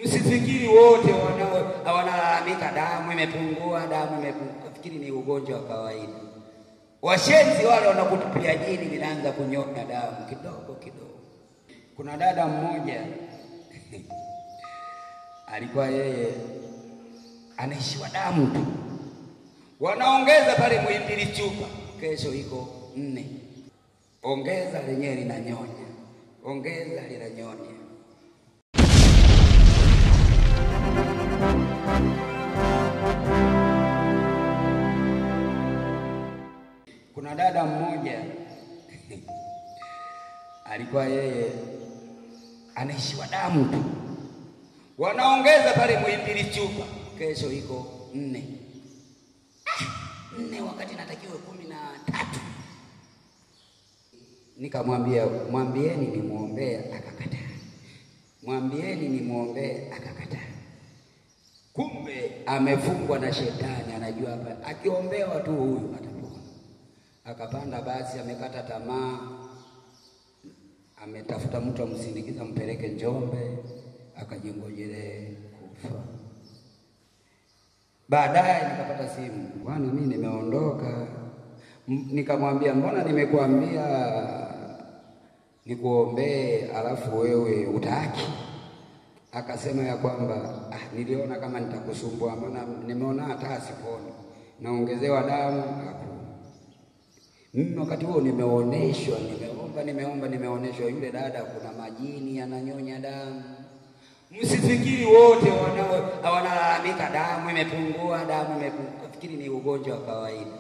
Msifikiri wote wanalalamika damu imepungua, Fikiri ni ugonjwa wa kawaida. Washenzi wale wanakutupia jini linaanza kunyonya damu kidogo kidogo. Kuna dada mmoja alikuwa yeye anaishiwa damu tu. Wanaongeza pale Muhimbili chupa, kesho iko 4. Ongeza lenyewe linanyonya. Ongeza linanyonya. Kuna dada mmoja alikuwa yeye anaishiwa damu tu. Wanaongeza pale Muhimbili chupa, kesho iko 4. 4 wakati natakiwa 13. Nikamwambia, mwambieni nimuombee, akakataa. Mwambieni nimuombee, akakataa. Kumbe amefungwa na shetani, anajua hapa akiombewa tu huyu atapona. Akapanda basi, amekata tamaa, ametafuta mtu amsindikiza mpeleke Njombe, akajingojelee kufa. Baadaye nikapata simu, bwana mimi nimeondoka. Nikamwambia, mbona nimekuambia nikuombee alafu wewe utaki? Akasema ya kwamba niliona kama nitakusumbua, maana nimeona hata siponi, naongezewa damu. Mimi wakati huo nimeoneshwa, nimeoneshwa yule dada kuna majini yananyonya damu. Msifikiri wote wanalalamika damu imepungua, Fikiri ni ugonjwa wa kawaida.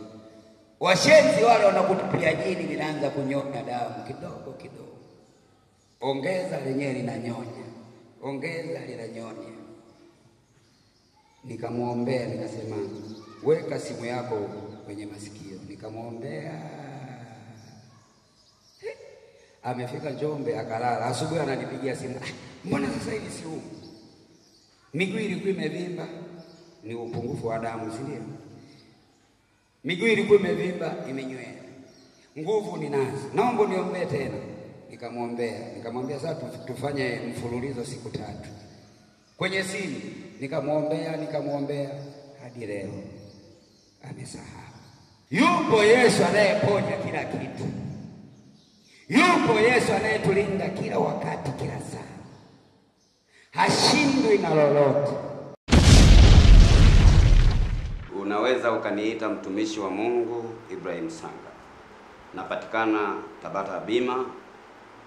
Washenzi wale wanakutupia jini linaanza kunyonya damu kidogo kidogo. Ongeza lenyewe linanyonya. Ongeza linanyonya. Nikamwombea, nikasema weka simu yako kwenye masikio. Nikamwombea. Amefika Njombe akalala. Asubuhi ananipigia simu, mbona sasa hivi si huko? Miguu ilikuwa imevimba, ni upungufu wa damu, si ndio? Miguu ilikuwa imevimba, imenywea. Nguvu ninazo, naomba niombee tena. Nikamwombea, nikamwambia sasa tufanye mfululizo siku 3. Kwenye simu nikamwombea hadi leo amesahau. Yupo Yesu anayeponya kila kitu. Yupo Yesu anayetulinda kila wakati, kila saa. Hashindwi na lolote. Unaweza ukaniita mtumishi wa Mungu Ibrahim Sanga. Napatikana Tabata Bima,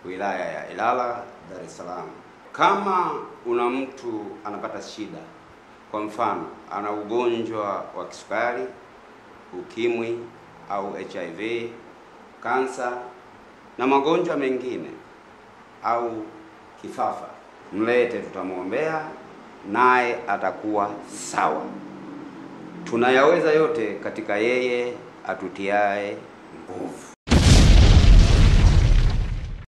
wilaya ya Ilala, Dar es Salaam. Kama una mtu anapata shida, kwa mfano ana ugonjwa wa kisukari, ukimwi au HIV, kansa na magonjwa mengine au kifafa, mlete, tutamuombea naye atakuwa sawa. Tunayaweza yote katika yeye atutiae nguvu.